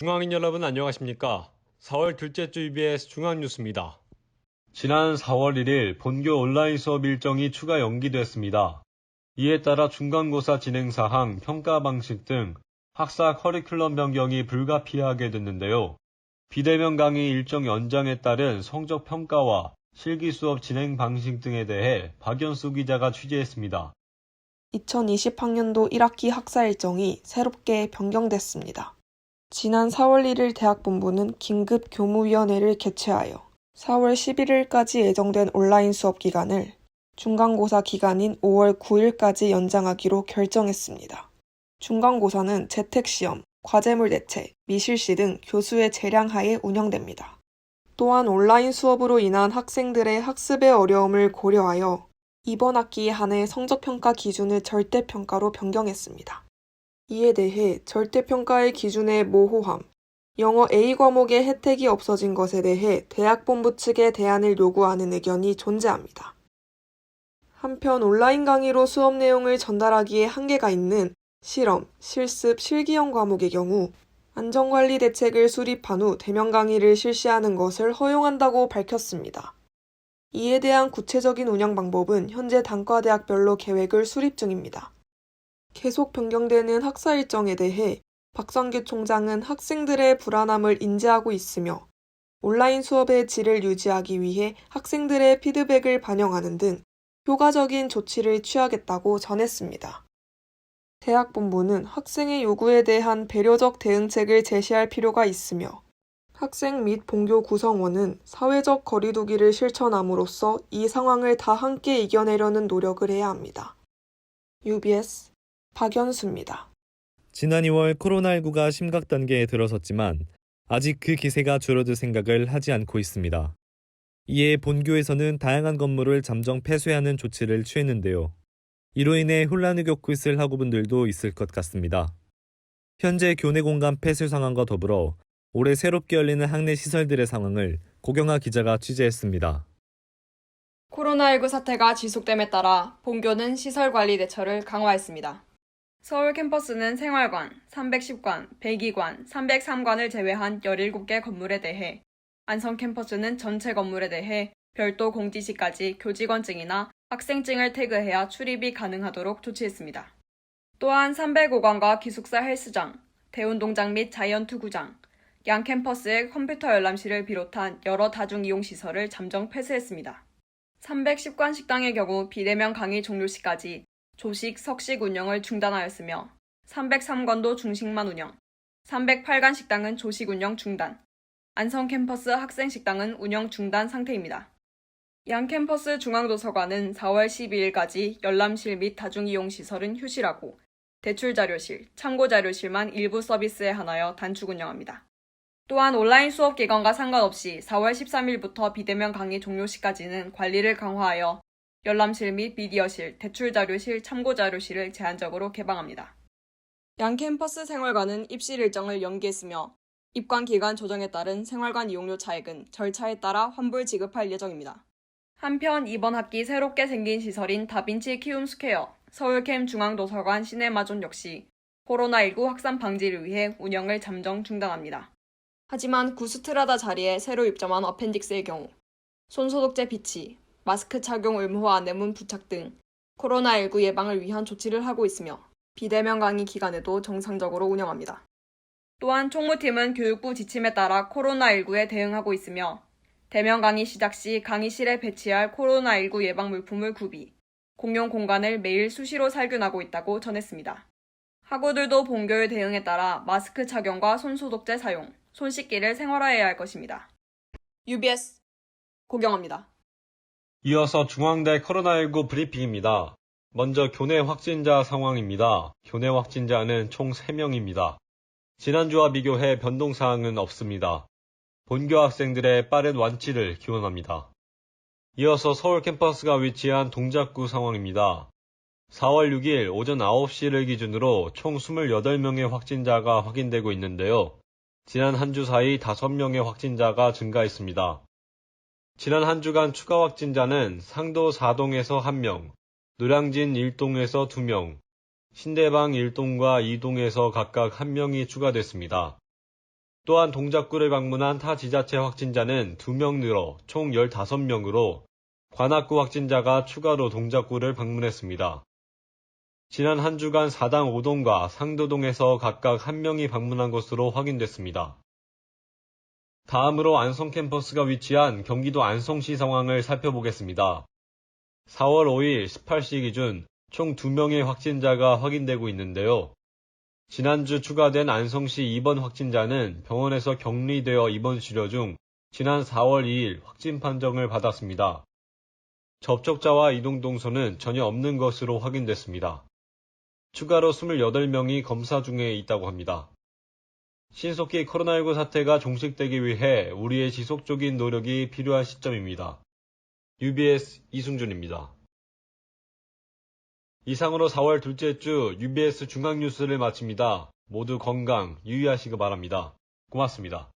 중앙인 여러분 안녕하십니까? 4월 둘째 주 EBS 중앙뉴스입니다. 지난 4월 1일 본교 온라인 수업 일정이 추가 연기됐습니다. 이에 따라 중간고사 진행 사항, 평가 방식 등 학사 커리큘럼 변경이 불가피하게 됐는데요. 비대면 강의 일정 연장에 따른 성적 평가와 실기 수업 진행 방식 등에 대해 박연수 기자가 취재했습니다. 2020학년도 1학기 학사 일정이 새롭게 변경됐습니다. 지난 4월 1일 대학본부는 긴급 교무위원회를 개최하여 4월 11일까지 예정된 온라인 수업 기간을 중간고사 기간인 5월 9일까지 연장하기로 결정했습니다. 중간고사는 재택시험, 과제물 대체, 미실시 등 교수의 재량 하에 운영됩니다. 또한 온라인 수업으로 인한 학생들의 학습의 어려움을 고려하여 이번 학기에 한해 성적평가 기준을 절대평가로 변경했습니다. 이에 대해 절대평가의 기준의 모호함, 영어 A 과목의 혜택이 없어진 것에 대해 대학본부 측에 대안을 요구하는 의견이 존재합니다. 한편 온라인 강의로 수업 내용을 전달하기에 한계가 있는 실험, 실습, 실기형 과목의 경우 안전관리 대책을 수립한 후 대면 강의를 실시하는 것을 허용한다고 밝혔습니다. 이에 대한 구체적인 운영 방법은 현재 단과대학별로 계획을 수립 중입니다. 계속 변경되는 학사 일정에 대해 박성규 총장은 학생들의 불안함을 인지하고 있으며 온라인 수업의 질을 유지하기 위해 학생들의 피드백을 반영하는 등 효과적인 조치를 취하겠다고 전했습니다. 대학본부는 학생의 요구에 대한 배려적 대응책을 제시할 필요가 있으며 학생 및 본교 구성원은 사회적 거리두기를 실천함으로써 이 상황을 다 함께 이겨내려는 노력을 해야 합니다. UBS 박연수입니다. 지난 2월 코로나19가 심각 단계에 들어섰지만 아직 그 기세가 줄어들 생각을 하지 않고 있습니다. 이에 본교에서는 다양한 건물을 잠정 폐쇄하는 조치를 취했는데요. 이로 인해 혼란을 겪고 있을 학우분들도 있을 것 같습니다. 현재 교내 공간 폐쇄 상황과 더불어 올해 새롭게 열리는 학내 시설들의 상황을 고경아 기자가 취재했습니다. 코로나19 사태가 지속됨에 따라 본교는 시설관리 대처를 강화했습니다. 서울 캠퍼스는 생활관, 310관, 102관, 303관을 제외한 17개 건물에 대해, 안성 캠퍼스는 전체 건물에 대해 별도 공지시까지 교직원증이나 학생증을 태그해야 출입이 가능하도록 조치했습니다. 또한 305관과 기숙사 헬스장, 대운동장 및 자이언트구장, 양 캠퍼스의 컴퓨터 열람실을 비롯한 여러 다중이용시설을 잠정 폐쇄했습니다. 310관 식당의 경우 비대면 강의 종료 시까지 조식, 석식 운영을 중단하였으며 303관도 중식만 운영, 308관 식당은 조식 운영 중단, 안성 캠퍼스 학생 식당은 운영 중단 상태입니다. 양 캠퍼스 중앙도서관은 4월 12일까지 열람실 및 다중이용시설은 휴실하고 대출자료실, 참고자료실만 일부 서비스에 한하여 단축 운영합니다. 또한 온라인 수업 기간과 상관없이 4월 13일부터 비대면 강의 종료 시까지는 관리를 강화하여 열람실 및 미디어실, 대출자료실, 참고자료실을 제한적으로 개방합니다. 양 캠퍼스 생활관은 입실 일정을 연기했으며 입관 기간 조정에 따른 생활관 이용료 차액은 절차에 따라 환불 지급할 예정입니다. 한편 이번 학기 새롭게 생긴 시설인 다빈치 키움 스퀘어, 서울캠 중앙도서관 시네마존 역시 코로나19 확산 방지를 위해 운영을 잠정 중단합니다. 하지만 구스트라다 자리에 새로 입점한 어펜딕스의 경우 손소독제 비치, 마스크 착용 의무화 안내문 부착 등 코로나19 예방을 위한 조치를 하고 있으며 비대면 강의 기간에도 정상적으로 운영합니다. 또한 총무팀은 교육부 지침에 따라 코로나19에 대응하고 있으며 대면 강의 시작 시 강의실에 배치할 코로나19 예방 물품을 구비, 공용 공간을 매일 수시로 살균하고 있다고 전했습니다. 학우들도 본교의 대응에 따라 마스크 착용과 손소독제 사용, 손 씻기를 생활화해야 할 것입니다. UBS 고경아입니다. 이어서 중앙대 코로나19 브리핑입니다. 먼저 교내 확진자 상황입니다. 교내 확진자는 총 3명입니다. 지난주와 비교해 변동사항은 없습니다. 본교 학생들의 빠른 완치를 기원합니다. 이어서 서울 캠퍼스가 위치한 동작구 상황입니다. 4월 6일 오전 9시를 기준으로 총 28명의 확진자가 확인되고 있는데요. 지난 한 주 사이 5명의 확진자가 증가했습니다. 지난 한 주간 추가 확진자는 상도 4동에서 1명, 노량진 1동에서 2명, 신대방 1동과 2동에서 각각 1명이 추가됐습니다. 또한 동작구를 방문한 타 지자체 확진자는 2명 늘어 총 15명으로 관악구 확진자가 추가로 동작구를 방문했습니다. 지난 한 주간 사당 5동과 상도동에서 각각 1명이 방문한 것으로 확인됐습니다. 다음으로 안성 캠퍼스가 위치한 경기도 안성시 상황을 살펴보겠습니다. 4월 5일 18시 기준 총 2명의 확진자가 확인되고 있는데요. 지난주 추가된 안성시 입원 확진자는 병원에서 격리되어 입원 치료 중 지난 4월 2일 확진 판정을 받았습니다. 접촉자와 이동 동선은 전혀 없는 것으로 확인됐습니다. 추가로 28명이 검사 중에 있다고 합니다. 신속히 코로나19 사태가 종식되기 위해 우리의 지속적인 노력이 필요한 시점입니다. UBS 이승준입니다. 이상으로 4월 둘째 주 UBS 중앙뉴스를 마칩니다. 모두 건강 유의하시기 바랍니다. 고맙습니다.